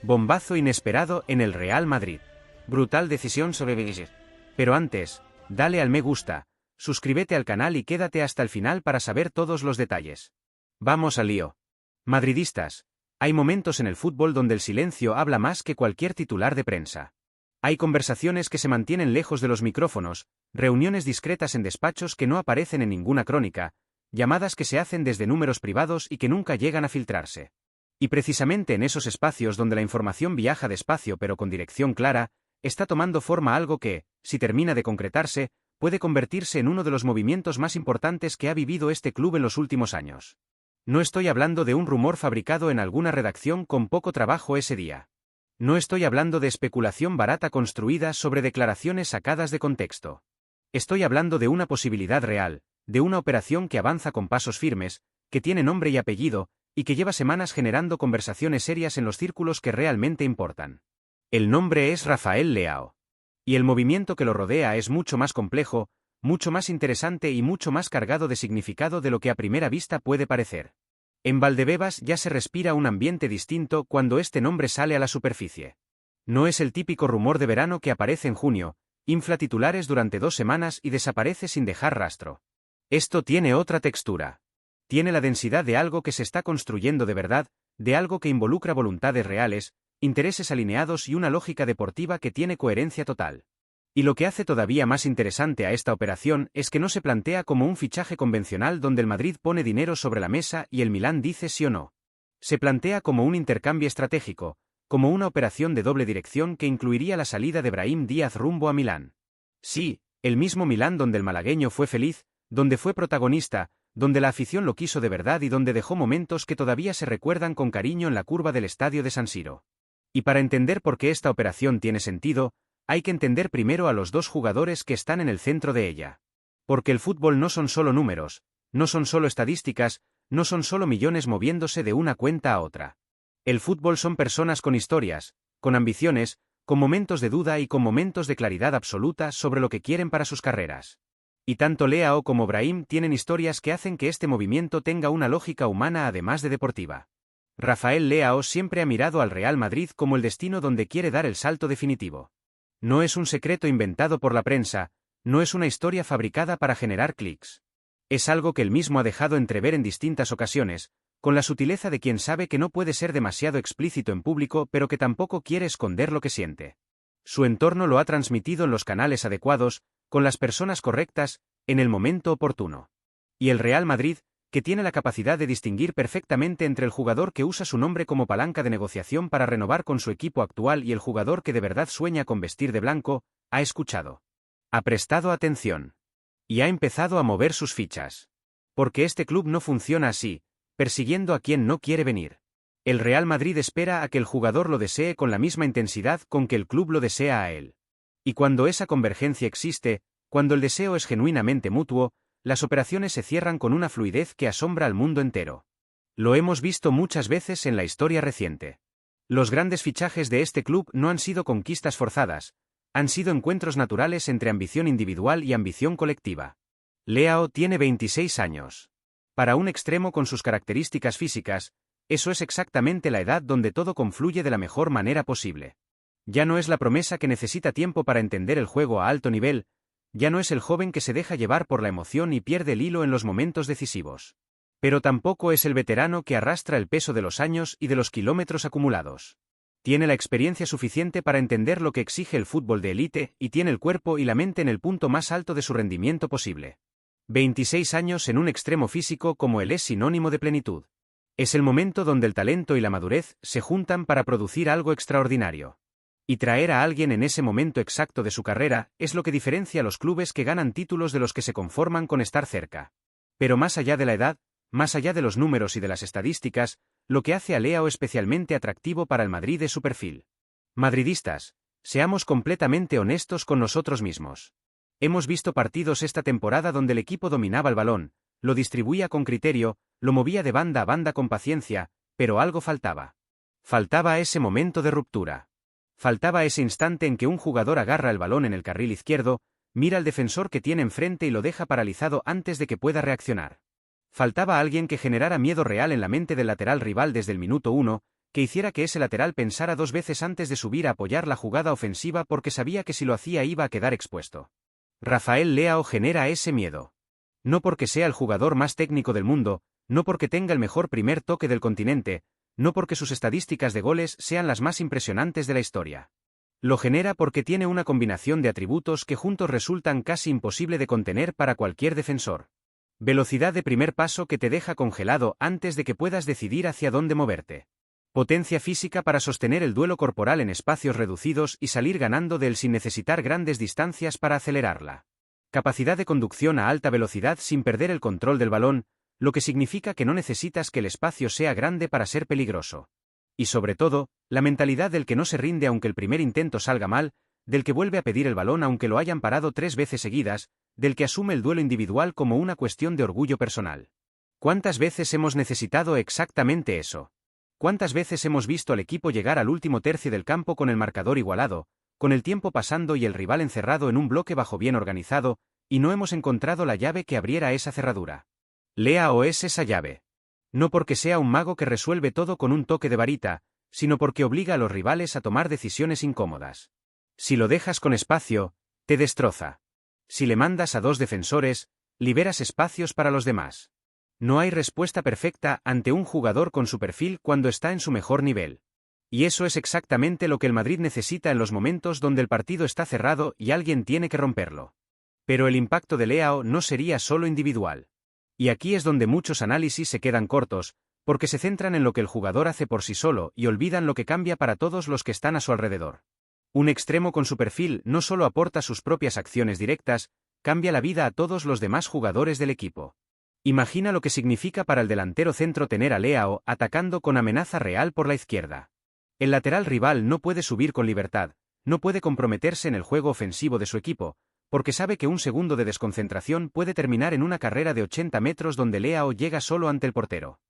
Bombazo inesperado en el Real Madrid. Brutal decisión sobre Vinicius. Pero antes, dale al me gusta, suscríbete al canal y quédate hasta el final para saber todos los detalles. Vamos al lío. Madridistas, hay momentos en el fútbol donde el silencio habla más que cualquier titular de prensa. Hay conversaciones que se mantienen lejos de los micrófonos, reuniones discretas en despachos que no aparecen en ninguna crónica, llamadas que se hacen desde números privados y que nunca llegan a filtrarse. Y precisamente en esos espacios donde la información viaja despacio pero con dirección clara, está tomando forma algo que, si termina de concretarse, puede convertirse en uno de los movimientos más importantes que ha vivido este club en los últimos años. No estoy hablando de un rumor fabricado en alguna redacción con poco trabajo ese día. No estoy hablando de especulación barata construida sobre declaraciones sacadas de contexto. Estoy hablando de una posibilidad real, de una operación que avanza con pasos firmes, que tiene nombre y apellido, y que lleva semanas generando conversaciones serias en los círculos que realmente importan. El nombre es Rafael Leao. Y el movimiento que lo rodea es mucho más complejo, mucho más interesante y mucho más cargado de significado de lo que a primera vista puede parecer. En Valdebebas ya se respira un ambiente distinto cuando este nombre sale a la superficie. No es el típico rumor de verano que aparece en junio, infla titulares durante 2 semanas y desaparece sin dejar rastro. Esto tiene otra textura. Tiene la densidad de algo que se está construyendo de verdad, de algo que involucra voluntades reales, intereses alineados y una lógica deportiva que tiene coherencia total. Y lo que hace todavía más interesante a esta operación es que no se plantea como un fichaje convencional donde el Madrid pone dinero sobre la mesa y el Milán dice sí o no. Se plantea como un intercambio estratégico, como una operación de doble dirección que incluiría la salida de Brahim Díaz rumbo a Milán. Sí, el mismo Milán donde el malagueño fue feliz, donde fue protagonista, donde la afición lo quiso de verdad y donde dejó momentos que todavía se recuerdan con cariño en la curva del estadio de San Siro. Y para entender por qué esta operación tiene sentido, hay que entender primero a los dos jugadores que están en el centro de ella. Porque el fútbol no son solo números, no son solo estadísticas, no son solo millones moviéndose de una cuenta a otra. El fútbol son personas con historias, con ambiciones, con momentos de duda y con momentos de claridad absoluta sobre lo que quieren para sus carreras. Y tanto Leao como Brahim tienen historias que hacen que este movimiento tenga una lógica humana además de deportiva. Rafael Leao siempre ha mirado al Real Madrid como el destino donde quiere dar el salto definitivo. No es un secreto inventado por la prensa, no es una historia fabricada para generar clics. Es algo que él mismo ha dejado entrever en distintas ocasiones, con la sutileza de quien sabe que no puede ser demasiado explícito en público pero que tampoco quiere esconder lo que siente. Su entorno lo ha transmitido en los canales adecuados, con las personas correctas, en el momento oportuno. Y el Real Madrid, que tiene la capacidad de distinguir perfectamente entre el jugador que usa su nombre como palanca de negociación para renovar con su equipo actual y el jugador que de verdad sueña con vestir de blanco, ha escuchado. Ha prestado atención. Y ha empezado a mover sus fichas. Porque este club no funciona así, persiguiendo a quien no quiere venir. El Real Madrid espera a que el jugador lo desee con la misma intensidad con que el club lo desea a él. Y cuando esa convergencia existe, cuando el deseo es genuinamente mutuo, las operaciones se cierran con una fluidez que asombra al mundo entero. Lo hemos visto muchas veces en la historia reciente. Los grandes fichajes de este club no han sido conquistas forzadas, han sido encuentros naturales entre ambición individual y ambición colectiva. Leao tiene 26 años. Para un extremo con sus características físicas, eso es exactamente la edad donde todo confluye de la mejor manera posible. Ya no es la promesa que necesita tiempo para entender el juego a alto nivel, ya no es el joven que se deja llevar por la emoción y pierde el hilo en los momentos decisivos. Pero tampoco es el veterano que arrastra el peso de los años y de los kilómetros acumulados. Tiene la experiencia suficiente para entender lo que exige el fútbol de élite y tiene el cuerpo y la mente en el punto más alto de su rendimiento posible. 26 años en un extremo físico como él es sinónimo de plenitud. Es el momento donde el talento y la madurez se juntan para producir algo extraordinario. Y traer a alguien en ese momento exacto de su carrera es lo que diferencia a los clubes que ganan títulos de los que se conforman con estar cerca. Pero más allá de la edad, más allá de los números y de las estadísticas, lo que hace a Leao especialmente atractivo para el Madrid es su perfil. Madridistas, seamos completamente honestos con nosotros mismos. Hemos visto partidos esta temporada donde el equipo dominaba el balón, lo distribuía con criterio, lo movía de banda a banda con paciencia, pero algo faltaba. Faltaba ese momento de ruptura. Faltaba ese instante en que un jugador agarra el balón en el carril izquierdo, mira al defensor que tiene enfrente y lo deja paralizado antes de que pueda reaccionar. Faltaba alguien que generara miedo real en la mente del lateral rival desde el minuto 1, que hiciera que ese lateral pensara 2 veces antes de subir a apoyar la jugada ofensiva porque sabía que si lo hacía iba a quedar expuesto. Rafael Leao genera ese miedo. No porque sea el jugador más técnico del mundo, no porque tenga el mejor primer toque del continente, no porque sus estadísticas de goles sean las más impresionantes de la historia. Lo genera porque tiene una combinación de atributos que juntos resultan casi imposible de contener para cualquier defensor. Velocidad de primer paso que te deja congelado antes de que puedas decidir hacia dónde moverte. Potencia física para sostener el duelo corporal en espacios reducidos y salir ganando de él sin necesitar grandes distancias para acelerarla. Capacidad de conducción a alta velocidad sin perder el control del balón, lo que significa que no necesitas que el espacio sea grande para ser peligroso. Y sobre todo, la mentalidad del que no se rinde aunque el primer intento salga mal, del que vuelve a pedir el balón aunque lo hayan parado 3 veces seguidas, del que asume el duelo individual como una cuestión de orgullo personal. ¿Cuántas veces hemos necesitado exactamente eso? ¿Cuántas veces hemos visto al equipo llegar al último tercio del campo con el marcador igualado, con el tiempo pasando y el rival encerrado en un bloque bajo bien organizado, y no hemos encontrado la llave que abriera esa cerradura? Leao es esa llave. No porque sea un mago que resuelve todo con un toque de varita, sino porque obliga a los rivales a tomar decisiones incómodas. Si lo dejas con espacio, te destroza. Si le mandas a 2 defensores, liberas espacios para los demás. No hay respuesta perfecta ante un jugador con su perfil cuando está en su mejor nivel. Y eso es exactamente lo que el Madrid necesita en los momentos donde el partido está cerrado y alguien tiene que romperlo. Pero el impacto de Leao no sería solo individual. Y aquí es donde muchos análisis se quedan cortos, porque se centran en lo que el jugador hace por sí solo y olvidan lo que cambia para todos los que están a su alrededor. Un extremo con su perfil no solo aporta sus propias acciones directas, cambia la vida a todos los demás jugadores del equipo. Imagina lo que significa para el delantero centro tener a Leao atacando con amenaza real por la izquierda. El lateral rival no puede subir con libertad, no puede comprometerse en el juego ofensivo de su equipo, porque sabe que un segundo de desconcentración puede terminar en una carrera de 80 metros donde Leao llega solo ante el portero.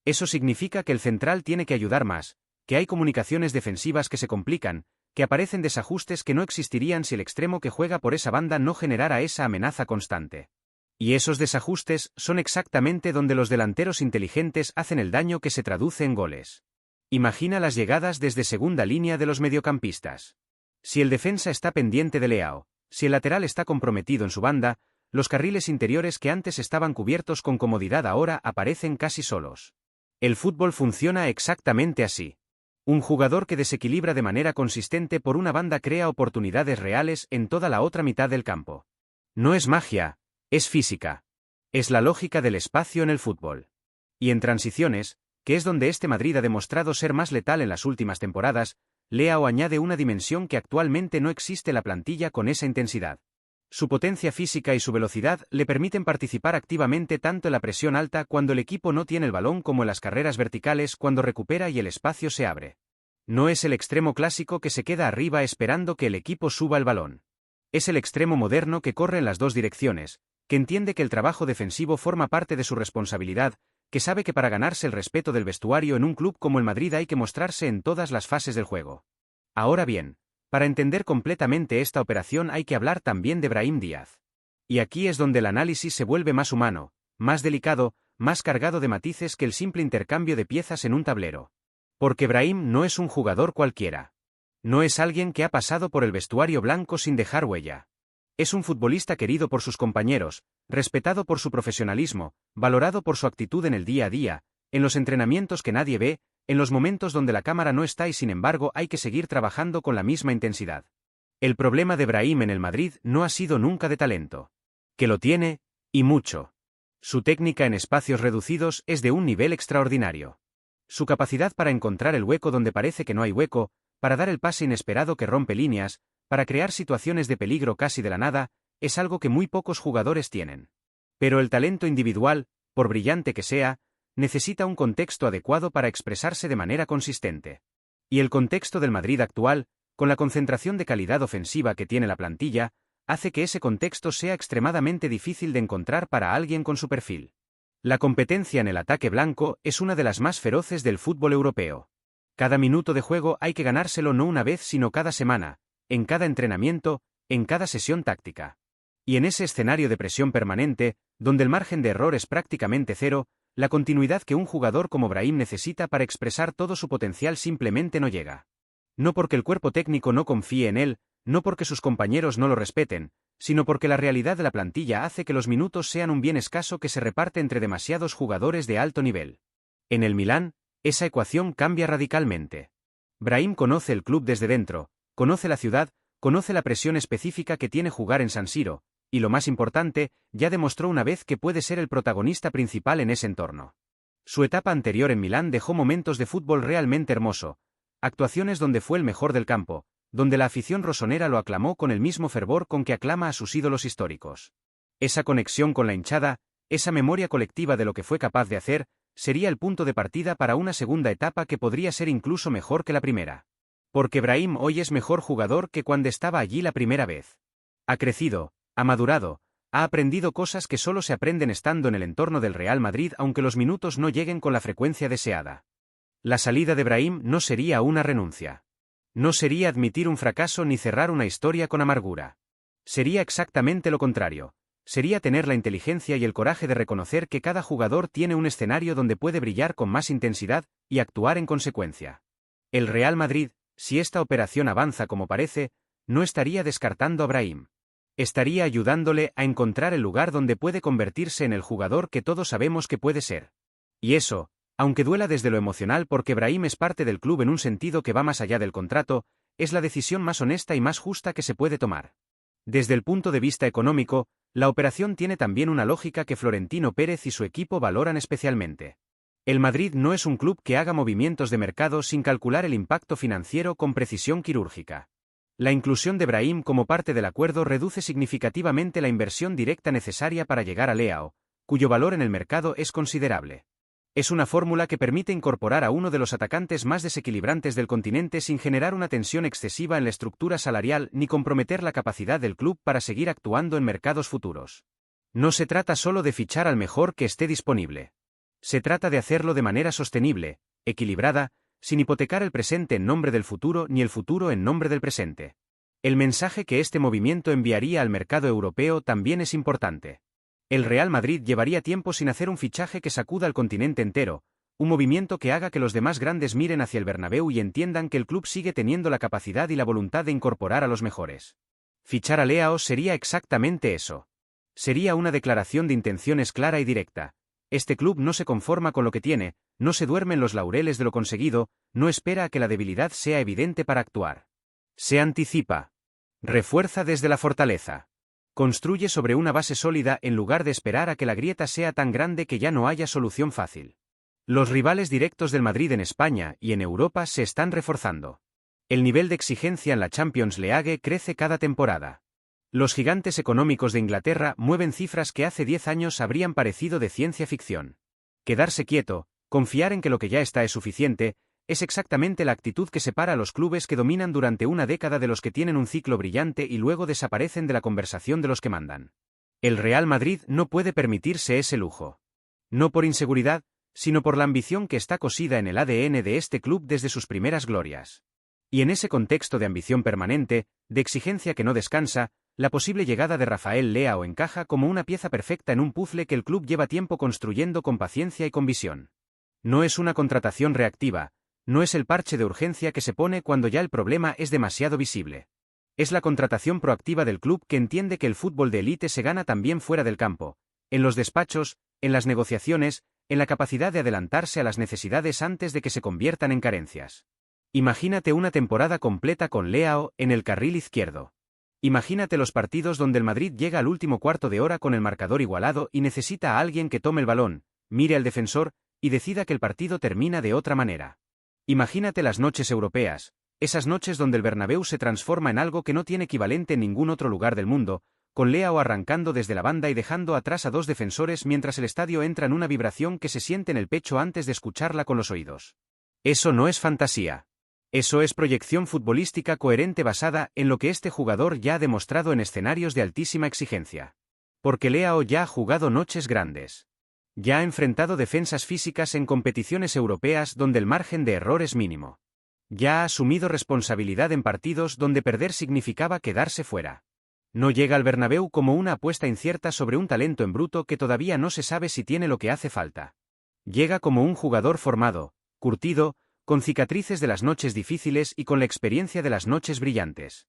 Eso significa que el central tiene que ayudar más, que hay comunicaciones defensivas que se complican, que aparecen desajustes que no existirían si el extremo que juega por esa banda no generara esa amenaza constante. Y esos desajustes son exactamente donde los delanteros inteligentes hacen el daño que se traduce en goles. Imagina las llegadas desde segunda línea de los mediocampistas. Si el defensa está pendiente de Leao, si el lateral está comprometido en su banda, los carriles interiores que antes estaban cubiertos con comodidad ahora aparecen casi solos. El fútbol funciona exactamente así. Un jugador que desequilibra de manera consistente por una banda crea oportunidades reales en toda la otra mitad del campo. No es magia, es física. Es la lógica del espacio en el fútbol. Y en transiciones, que es donde este Madrid ha demostrado ser más letal en las últimas temporadas, Leao añade una dimensión que actualmente no existe en la plantilla con esa intensidad. Su potencia física y su velocidad le permiten participar activamente tanto en la presión alta cuando el equipo no tiene el balón como en las carreras verticales cuando recupera y el espacio se abre. No es el extremo clásico que se queda arriba esperando que el equipo suba el balón. Es el extremo moderno que corre en las 2 direcciones, que entiende que el trabajo defensivo forma parte de su responsabilidad, que sabe que para ganarse el respeto del vestuario en un club como el Madrid hay que mostrarse en todas las fases del juego. Ahora bien, para entender completamente esta operación hay que hablar también de Brahim Díaz. Y aquí es donde el análisis se vuelve más humano, más delicado, más cargado de matices que el simple intercambio de piezas en un tablero. Porque Brahim no es un jugador cualquiera. No es alguien que ha pasado por el vestuario blanco sin dejar huella. Es un futbolista querido por sus compañeros, respetado por su profesionalismo, valorado por su actitud en el día a día, en los entrenamientos que nadie ve, en los momentos donde la cámara no está y sin embargo hay que seguir trabajando con la misma intensidad. El problema de Brahim en el Madrid no ha sido nunca de talento. Que lo tiene, y mucho. Su técnica en espacios reducidos es de un nivel extraordinario. Su capacidad para encontrar el hueco donde parece que no hay hueco, para dar el pase inesperado que rompe líneas, para crear situaciones de peligro casi de la nada, es algo que muy pocos jugadores tienen. Pero el talento individual, por brillante que sea, necesita un contexto adecuado para expresarse de manera consistente. Y el contexto del Madrid actual, con la concentración de calidad ofensiva que tiene la plantilla, hace que ese contexto sea extremadamente difícil de encontrar para alguien con su perfil. La competencia en el ataque blanco es una de las más feroces del fútbol europeo. Cada minuto de juego hay que ganárselo no una vez sino cada semana, en cada entrenamiento, en cada sesión táctica. Y en ese escenario de presión permanente, donde el margen de error es prácticamente cero, La continuidad que un jugador como Brahim necesita para expresar todo su potencial simplemente no llega. No porque el cuerpo técnico no confíe en él, no porque sus compañeros no lo respeten, sino porque la realidad de la plantilla hace que los minutos sean un bien escaso que se reparte entre demasiados jugadores de alto nivel. En el Milán, esa ecuación cambia radicalmente. Brahim conoce el club desde dentro, conoce la ciudad, conoce la presión específica que tiene jugar en San Siro, y lo más importante, ya demostró una vez que puede ser el protagonista principal en ese entorno. Su etapa anterior en Milán dejó momentos de fútbol realmente hermoso, actuaciones donde fue el mejor del campo, donde la afición rosonera lo aclamó con el mismo fervor con que aclama a sus ídolos históricos. Esa conexión con la hinchada, esa memoria colectiva de lo que fue capaz de hacer, sería el punto de partida para una segunda etapa que podría ser incluso mejor que la primera. Porque Brahim hoy es mejor jugador que cuando estaba allí la primera vez. Ha crecido, ha madurado, ha aprendido cosas que solo se aprenden estando en el entorno del Real Madrid aunque los minutos no lleguen con la frecuencia deseada. La salida de Brahim no sería una renuncia. No sería admitir un fracaso ni cerrar una historia con amargura. Sería exactamente lo contrario. Sería tener la inteligencia y el coraje de reconocer que cada jugador tiene un escenario donde puede brillar con más intensidad, y actuar en consecuencia. El Real Madrid, si esta operación avanza como parece, no estaría descartando a Brahim. Estaría ayudándole a encontrar el lugar donde puede convertirse en el jugador que todos sabemos que puede ser. Y eso, aunque duela desde lo emocional porque Brahim es parte del club en un sentido que va más allá del contrato, es la decisión más honesta y más justa que se puede tomar. Desde el punto de vista económico, la operación tiene también una lógica que Florentino Pérez y su equipo valoran especialmente. El Madrid no es un club que haga movimientos de mercado sin calcular el impacto financiero con precisión quirúrgica. La inclusión de Brahim como parte del acuerdo reduce significativamente la inversión directa necesaria para llegar a Leao, cuyo valor en el mercado es considerable. Es una fórmula que permite incorporar a uno de los atacantes más desequilibrantes del continente sin generar una tensión excesiva en la estructura salarial ni comprometer la capacidad del club para seguir actuando en mercados futuros. No se trata solo de fichar al mejor que esté disponible. Se trata de hacerlo de manera sostenible, equilibrada, sin hipotecar el presente en nombre del futuro ni el futuro en nombre del presente. El mensaje que este movimiento enviaría al mercado europeo también es importante. El Real Madrid llevaría tiempo sin hacer un fichaje que sacuda al continente entero, un movimiento que haga que los demás grandes miren hacia el Bernabéu y entiendan que el club sigue teniendo la capacidad y la voluntad de incorporar a los mejores. Fichar a Leao sería exactamente eso. Sería una declaración de intenciones clara y directa. Este club no se conforma con lo que tiene, no se duerme en los laureles de lo conseguido, no espera a que la debilidad sea evidente para actuar. Se anticipa. Refuerza desde la fortaleza. Construye sobre una base sólida en lugar de esperar a que la grieta sea tan grande que ya no haya solución fácil. Los rivales directos del Madrid en España y en Europa se están reforzando. El nivel de exigencia en la Champions League crece cada temporada. Los gigantes económicos de Inglaterra mueven cifras que hace 10 años habrían parecido de ciencia ficción. Quedarse quieto, confiar en que lo que ya está es suficiente, es exactamente la actitud que separa a los clubes que dominan durante una década de los que tienen un ciclo brillante y luego desaparecen de la conversación de los que mandan. El Real Madrid no puede permitirse ese lujo. No por inseguridad, sino por la ambición que está cosida en el ADN de este club desde sus primeras glorias. Y en ese contexto de ambición permanente, de exigencia que no descansa, la posible llegada de Rafael Leao encaja como una pieza perfecta en un puzzle que el club lleva tiempo construyendo con paciencia y con visión. No es una contratación reactiva, no es el parche de urgencia que se pone cuando ya el problema es demasiado visible. Es la contratación proactiva del club que entiende que el fútbol de élite se gana también fuera del campo, en los despachos, en las negociaciones, en la capacidad de adelantarse a las necesidades antes de que se conviertan en carencias. Imagínate una temporada completa con Leao en el carril izquierdo. Imagínate los partidos donde el Madrid llega al último cuarto de hora con el marcador igualado y necesita a alguien que tome el balón, mire al defensor, y decida que el partido termina de otra manera. Imagínate las noches europeas, esas noches donde el Bernabéu se transforma en algo que no tiene equivalente en ningún otro lugar del mundo, con Leao arrancando desde la banda y dejando atrás a dos defensores mientras el estadio entra en una vibración que se siente en el pecho antes de escucharla con los oídos. Eso no es fantasía. Eso es proyección futbolística coherente basada en lo que este jugador ya ha demostrado en escenarios de altísima exigencia. Porque Leao ya ha jugado noches grandes. Ya ha enfrentado defensas físicas en competiciones europeas donde el margen de error es mínimo. Ya ha asumido responsabilidad en partidos donde perder significaba quedarse fuera. No llega al Bernabéu como una apuesta incierta sobre un talento en bruto que todavía no se sabe si tiene lo que hace falta. Llega como un jugador formado, curtido, con cicatrices de las noches difíciles y con la experiencia de las noches brillantes.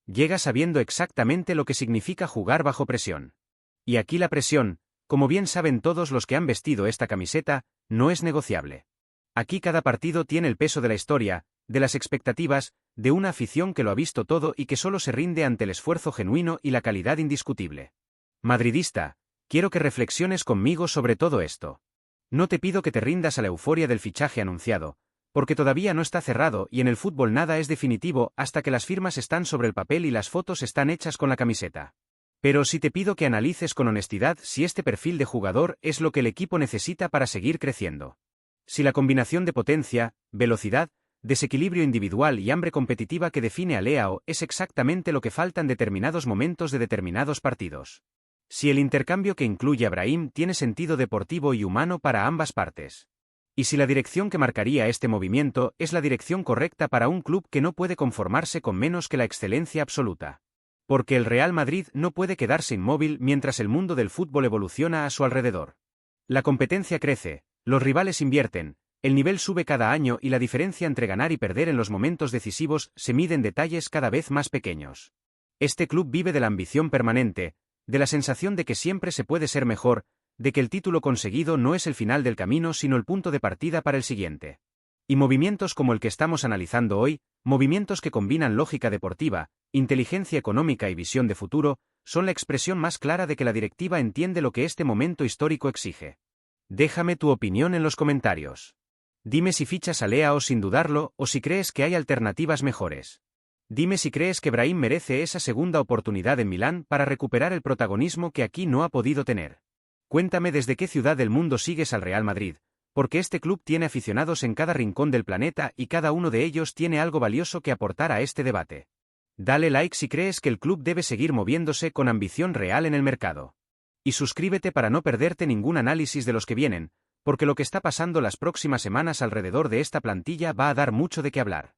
Llega sabiendo exactamente lo que significa jugar bajo presión. Y aquí la presión, como bien saben todos los que han vestido esta camiseta, no es negociable. Aquí cada partido tiene el peso de la historia, de las expectativas, de una afición que lo ha visto todo y que solo se rinde ante el esfuerzo genuino y la calidad indiscutible. Madridista, quiero que reflexiones conmigo sobre todo esto. No te pido que te rindas a la euforia del fichaje anunciado, porque todavía no está cerrado y en el fútbol nada es definitivo hasta que las firmas están sobre el papel y las fotos están hechas con la camiseta. Pero sí te pido que analices con honestidad si este perfil de jugador es lo que el equipo necesita para seguir creciendo. Si la combinación de potencia, velocidad, desequilibrio individual y hambre competitiva que define a Leao es exactamente lo que falta en determinados momentos de determinados partidos. Si el intercambio que incluye a Brahim tiene sentido deportivo y humano para ambas partes. Y si la dirección que marcaría este movimiento es la dirección correcta para un club que no puede conformarse con menos que la excelencia absoluta. Porque el Real Madrid no puede quedarse inmóvil mientras el mundo del fútbol evoluciona a su alrededor. La competencia crece, los rivales invierten, el nivel sube cada año y la diferencia entre ganar y perder en los momentos decisivos se mide en detalles cada vez más pequeños. Este club vive de la ambición permanente, de la sensación de que siempre se puede ser mejor, de que el título conseguido no es el final del camino sino el punto de partida para el siguiente. Y movimientos como el que estamos analizando hoy, movimientos que combinan lógica deportiva, inteligencia económica y visión de futuro, son la expresión más clara de que la directiva entiende lo que este momento histórico exige. Déjame tu opinión en los comentarios. Dime si fichas a Leao sin dudarlo o si crees que hay alternativas mejores. Dime si crees que Brahim merece esa segunda oportunidad en Milán para recuperar el protagonismo que aquí no ha podido tener. Cuéntame desde qué ciudad del mundo sigues al Real Madrid, porque este club tiene aficionados en cada rincón del planeta y cada uno de ellos tiene algo valioso que aportar a este debate. Dale like si crees que el club debe seguir moviéndose con ambición real en el mercado. Y suscríbete para no perderte ningún análisis de los que vienen, porque lo que está pasando las próximas semanas alrededor de esta plantilla va a dar mucho de qué hablar.